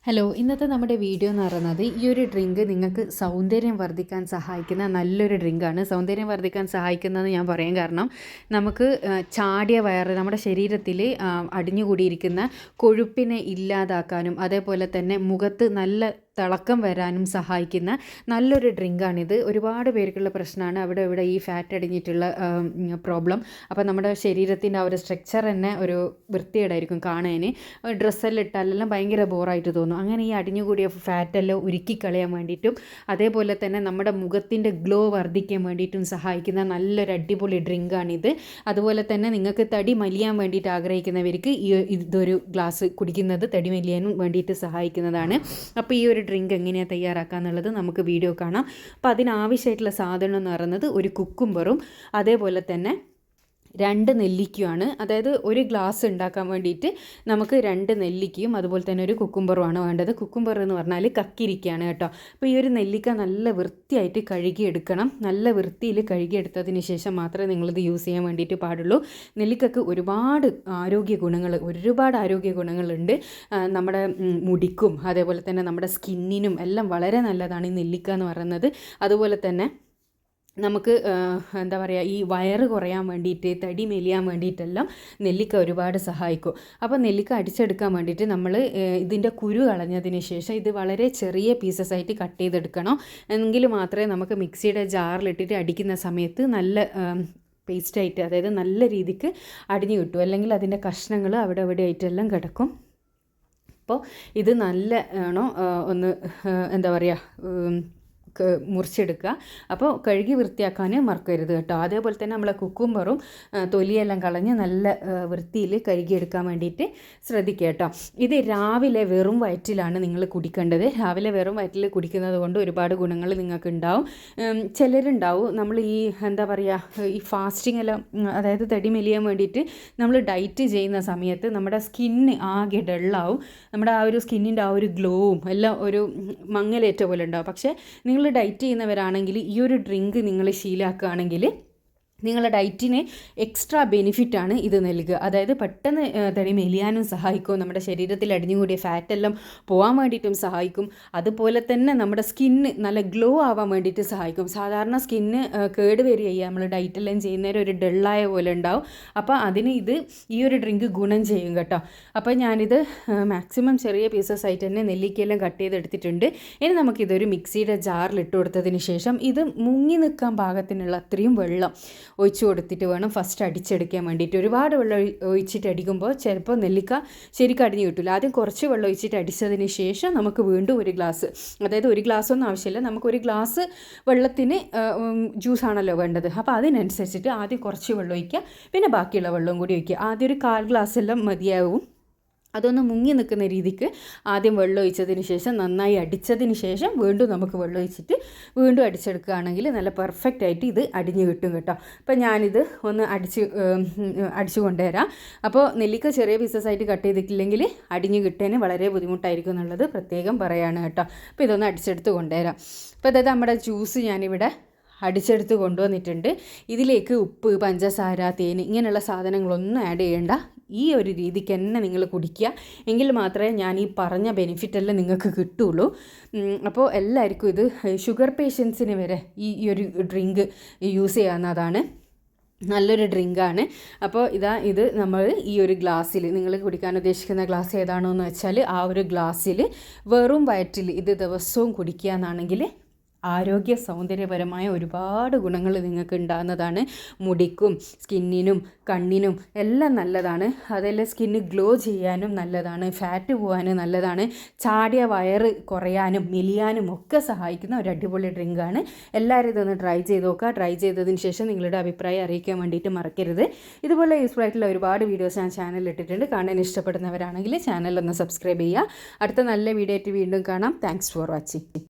Hello, ഇന്നത്തെ നമ്മുടെ video എന്ന് പറയുന്നത് ഈ ഒരു ഡ്രിങ്ക് നിങ്ങൾക്ക് സൗന്ദര്യം വർദ്ധിക്കാൻ സഹായിക്കുന്ന നല്ലൊരു ഡ്രിങ്കാണ്. സൗന്ദര്യം വർദ്ധിക്കാൻ സഹായിക്കുന്നതെന്ന് ഞാൻ പറയാൻ കാരണം നമുക്ക് ചാടിയ വയറ് നമ്മുടെ ശരീരത്തിൽ അടിഞ്ഞുകൂടിയിരിക്കുന്ന കൊഴുപ്പിനെ ഇല്ലാതാക്കാനും അതേപോലെ തന്നെ മുഖത്ത് നല്ല തിളക്കം വരാനും സഹായിക്കുന്ന നല്ലൊരു ഡ്രിങ്കാണിത്. ഒരുപാട് പേർക്കുള്ള പ്രശ്നമാണ് അവിടെ ഇവിടെ ഈ ഫാറ്റ് അടിഞ്ഞിട്ടുള്ള പ്രോബ്ലം. അപ്പോൾ നമ്മുടെ ശരീരത്തിൻ്റെ ആ ഒരു സ്ട്രക്ചർ തന്നെ ഒരു വൃത്തികേടായിരിക്കും കാണാൻ. ഡ്രസ്സെല്ലാം ഇട്ടാലെല്ലാം ഭയങ്കര ബോറായിട്ട് തോന്നും. അങ്ങനെ ഈ അടിഞ്ഞുകൂടിയ ഫാറ്റെല്ലാം ഉരുക്കി കളയാൻ വേണ്ടിയിട്ടും അതേപോലെ തന്നെ നമ്മുടെ മുഖത്തിൻ്റെ ഗ്ലോ വർദ്ധിക്കാൻ വേണ്ടിയിട്ടും സഹായിക്കുന്ന നല്ലൊരു അടിപൊളി ഡ്രിങ്കാണിത്. അതുപോലെ തന്നെ നിങ്ങൾക്ക് തടി മലിയാൻ വേണ്ടിയിട്ട് ആഗ്രഹിക്കുന്നവർക്ക് ഇതൊരു ഗ്ലാസ് കുടിക്കുന്നത് തടി മലിയാനും വേണ്ടിയിട്ട് സഹായിക്കുന്നതാണ്. അപ്പോൾ ഈ ഒരു ഡ്രിങ്ക് എങ്ങനെയാണ് തയ്യാറാക്കുക എന്നുള്ളത് നമുക്ക് വീഡിയോ കാണാം. അപ്പോൾ അതിനാവശ്യമായിട്ടുള്ള സാധനം എന്ന് പറയുന്നത് ഒരു കുക്കുംബറും അതേപോലെ തന്നെ 2 നെല്ലിക്കയാണ്. അതായത് ഒരു ഗ്ലാസ് ഉണ്ടാക്കാൻ വേണ്ടിയിട്ട് നമുക്ക് 2 നെല്ലിക്കയും അതുപോലെ തന്നെ ഒരു കുക്കുംബറുമാണ് വേണ്ടത്. കുക്കുംബർ എന്ന് പറഞ്ഞാൽ കക്കിരിക്കയാണ് കേട്ടോ. അപ്പോൾ ഈ ഒരു നെല്ലിക്ക നല്ല വൃത്തിയായിട്ട് കഴുകിയെടുക്കണം. നല്ല വൃത്തിയിൽ കഴുകിയെടുത്തതിന് ശേഷം മാത്രമേ നിങ്ങളിത് യൂസ് ചെയ്യാൻ വേണ്ടിയിട്ട് പാടുള്ളൂ. നെല്ലിക്കക്ക് ഒരുപാട് ആരോഗ്യ ഗുണങ്ങളുണ്ട്. നമ്മുടെ മുടിക്കും അതേപോലെ തന്നെ നമ്മുടെ സ്കിന്നിനും എല്ലാം വളരെ നല്ലതാണ് ഈ നെല്ലിക്ക എന്ന് പറയുന്നത്. അതുപോലെ തന്നെ നമുക്ക് എന്താ പറയുക, ഈ വയറ് കുറയാൻ വേണ്ടിയിട്ട് തടി മെലിയാൻ വേണ്ടിയിട്ടെല്ലാം നെല്ലിക്ക ഒരുപാട് സഹായിക്കും. അപ്പോൾ നെല്ലിക്ക അടിച്ചെടുക്കാൻ വേണ്ടിയിട്ട് നമ്മൾ ഇതിൻ്റെ കുരു കളഞ്ഞതിന് ശേഷം ഇത് വളരെ ചെറിയ പീസസ് ആയിട്ട് കട്ട് ചെയ്തെടുക്കണം. എങ്കിൽ മാത്രമേ നമുക്ക് മിക്സിയുടെ ജാറിലിട്ടിട്ട് അടിക്കുന്ന സമയത്ത് നല്ല പേസ്റ്റായിട്ട്, അതായത് നല്ല രീതിക്ക് അടിഞ്ഞു കിട്ടും. അല്ലെങ്കിൽ അതിൻ്റെ കഷ്ണങ്ങൾ അവിടെ അവിടെ ആയിട്ടെല്ലാം കിടക്കും. അപ്പോൾ ഇത് നല്ല ഒന്ന് എന്താ പറയുക മുറിച്ചെടുക്കുക. അപ്പോൾ കഴുകി വൃത്തിയാക്കാൻ മറക്കരുത് കേട്ടോ. അതേപോലെ തന്നെ നമ്മളെ കുക്കുംബറും തൊലിയെല്ലാം കളഞ്ഞ് നല്ല വൃത്തിയിൽ കഴുകിയെടുക്കാൻ വേണ്ടിയിട്ട് ശ്രദ്ധിക്കുക കേട്ടോ. ഇത് രാവിലെ വെറും വയറ്റിലാണ് നിങ്ങൾ കുടിക്കേണ്ടത്. രാവിലെ വെറും വയറ്റിൽ കുടിക്കുന്നത് കൊണ്ട് ഒരുപാട് ഗുണങ്ങൾ നിങ്ങൾക്ക് ഉണ്ടാവും. ചിലരുണ്ടാവും നമ്മൾ ഈ എന്താ പറയുക, ഈ ഫാസ്റ്റിംഗ് എല്ലാം, അതായത് തടി മെലിയാൻ വേണ്ടിയിട്ട് നമ്മൾ ഡയറ്റ് ചെയ്യുന്ന സമയത്ത് നമ്മുടെ സ്കിന്ന് ആകെ ഡള്ളാവും. നമ്മുടെ ആ ഒരു സ്കിന്നിൻ്റെ ആ ഒരു ഗ്ലോവും എല്ലാം ഒരു മങ്ങലേറ്റ പോലെ ഉണ്ടാവും. പക്ഷേ നിങ്ങൾ ഡയറ്റ് ചെയ്യുന്നവരാണെങ്കിൽ ഈ ഒരു ഡ്രിങ്ക് നിങ്ങൾ ശീലമാക്കുകയാണെങ്കിൽ നിങ്ങളുടെ ഡയറ്റിന് എക്സ്ട്രാ ബെനിഫിറ്റാണ് ഇത് നൽകുക. അതായത് പെട്ടെന്ന് തടി മെലിയാനും സഹായിക്കും, നമ്മുടെ ശരീരത്തിൽ അടിഞ്ഞുകൂടിയ ഫാറ്റെല്ലാം പോകാൻ വേണ്ടിയിട്ടും സഹായിക്കും. അതുപോലെ തന്നെ നമ്മുടെ സ്കിന്ന് നല്ല ഗ്ലോ ആവാൻ വേണ്ടിയിട്ട് സഹായിക്കും. സാധാരണ സ്കിന്ന് കേട് വരികയ്യ നമ്മൾ ഡയറ്റെല്ലാം ചെയ്യുന്നവരെ ഒരു ഡള്ളായ പോലെ ഉണ്ടാവും. അപ്പോൾ അതിന് ഈ ഒരു ഡ്രിങ്ക് ഗുണം ചെയ്യും കേട്ടോ. അപ്പോൾ ഞാനിത് മാക്സിമം ചെറിയ പീസസ് ആയിട്ട് തന്നെ നെല്ലിക്കയെല്ലാം കട്ട് ചെയ്തെടുത്തിട്ടുണ്ട്. ഇനി നമുക്കിതൊരു മിക്സിയുടെ ജാറിൽ ഇട്ട് കൊടുത്തതിന് ശേഷം ഇത് മുങ്ങി നിൽക്കാൻ പാകത്തിനുള്ള അത്രയും വെള്ളം ഒഴിച്ചു കൊടുത്തിട്ട് വേണം ഫസ്റ്റ് അടിച്ചെടുക്കാൻ വേണ്ടിയിട്ട്. ഒരുപാട് വെള്ളം ഒഴിച്ചിട്ട് അടിക്കുമ്പോൾ ചിലപ്പോൾ നെല്ലിക്ക ശരിക്കും അടിഞ്ഞു കിട്ടില്ല. ആദ്യം കുറച്ച് വെള്ളം ഒഴിച്ചിട്ട് അടിച്ചതിന് ശേഷം നമുക്ക് വീണ്ടും ഒരു ഗ്ലാസ്, അതായത് ഒരു ഗ്ലാസ്സൊന്നും ആവശ്യമില്ല, നമുക്കൊരു ഗ്ലാസ് വെള്ളത്തിന് ജ്യൂസാണല്ലോ വേണ്ടത്. അപ്പോൾ അതിനനുസരിച്ചിട്ട് ആദ്യം കുറച്ച് വെള്ളം ഒഴിക്കുക, പിന്നെ ബാക്കിയുള്ള വെള്ളവും കൂടി ഒഴിക്കുക. ആദ്യം ഒരു 1/4 ഗ്ലാസ് എല്ലാം മതിയാവും. അതൊന്ന് മുങ്ങി നിൽക്കുന്ന രീതിക്ക് ആദ്യം വെള്ളം ഒഴിച്ചതിന് ശേഷം നന്നായി അടിച്ചതിന് ശേഷം വീണ്ടും നമുക്ക് വെള്ളം ഒഴിച്ചിട്ട് വീണ്ടും അടിച്ചെടുക്കുകയാണെങ്കിൽ നല്ല പെർഫെക്റ്റ് ആയിട്ട് ഇത് അടിഞ്ഞു കിട്ടും കേട്ടോ. അപ്പോൾ ഞാനിത് ഒന്ന് അടിച്ചു കൊണ്ടുവരാം. അപ്പോൾ നെല്ലിക്ക ചെറിയ പീസസ് ആയിട്ട് കട്ട് ചെയ്തിട്ടില്ലെങ്കിൽ അടിഞ്ഞു കിട്ടാൻ വളരെ ബുദ്ധിമുട്ടായിരിക്കും എന്നുള്ളത് പ്രത്യേകം പറയാണ് കേട്ടോ. അപ്പോൾ ഇതൊന്ന് അടിച്ചെടുത്ത് കൊണ്ടുവരാം. അപ്പോൾ അതായത് നമ്മുടെ ജ്യൂസ് ഞാനിവിടെ അടിച്ചെടുത്ത് കൊണ്ടുവന്നിട്ടുണ്ട്. ഇതിലേക്ക് ഉപ്പ്, പഞ്ചസാര, തേൻ ഇങ്ങനെയുള്ള സാധനങ്ങളൊന്നും ആഡ് ചെയ്യേണ്ട. ഈ ഒരു രീതിക്ക് തന്നെ നിങ്ങൾ കുടിക്കുക. എങ്കിൽ മാത്രമേ ഞാൻ ഈ പറഞ്ഞ ബെനിഫിറ്റെല്ലാം നിങ്ങൾക്ക് കിട്ടുള്ളൂ. അപ്പോൾ എല്ലാവർക്കും ഇത് ഷുഗർ പേഷ്യൻസിന് വരെ ഈ ഒരു ഡ്രിങ്ക് യൂസ് ചെയ്യാവുന്നതാണ്. നല്ലൊരു ഡ്രിങ്കാണ്. അപ്പോൾ ഇത് നമ്മൾ ഈ ഒരു ഗ്ലാസ്സിൽ, നിങ്ങൾ കുടിക്കാൻ ഉദ്ദേശിക്കുന്ന ഗ്ലാസ് ഏതാണോ എന്ന് വെച്ചാൽ ആ ഒരു ഗ്ലാസ്സിൽ വെറും വയറ്റിൽ ഇത് ദിവസവും കുടിക്കുക എന്നാണെങ്കിൽ ആരോഗ്യ സൗന്ദര്യപരമായ ഒരുപാട് ഗുണങ്ങൾ നിങ്ങൾക്ക് ഉണ്ടാകുന്നതാണ്. മുടിക്കും സ്കിന്നിനും കണ്ണിനും എല്ലാം നല്ലതാണ്. അതെല്ലാം സ്കിന്ന് ഗ്ലോ ചെയ്യാനും നല്ലതാണ്, ഫാറ്റ് പോകാനും നല്ലതാണ്, ചാടിയ വയറ് കുറയാനും മെലിയാനും ഒക്കെ സഹായിക്കുന്ന ഒരു അടിപൊളി ഡ്രിങ്കാണ്. എല്ലാവരും ഇതൊന്ന് ട്രൈ ചെയ്ത് നോക്കുക. ട്രൈ ചെയ്തതിന് ശേഷം നിങ്ങളുടെ അഭിപ്രായം അറിയിക്കാൻ വേണ്ടിയിട്ട് മറക്കരുത്. ഇതുപോലെ യൂസ്ഫുൾ ആയിട്ടുള്ള ഒരുപാട് വീഡിയോസ് ഞാൻ ചാനലിൽ ഇട്ടിട്ടുണ്ട്. കാണാൻ ഇഷ്ടപ്പെടുന്നവരാണെങ്കിൽ ചാനലൊന്ന് സബ്സ്ക്രൈബ് ചെയ്യുക. അടുത്ത നല്ല വീഡിയോ ആയിട്ട് വീണ്ടും കാണാം. Thanks for watching.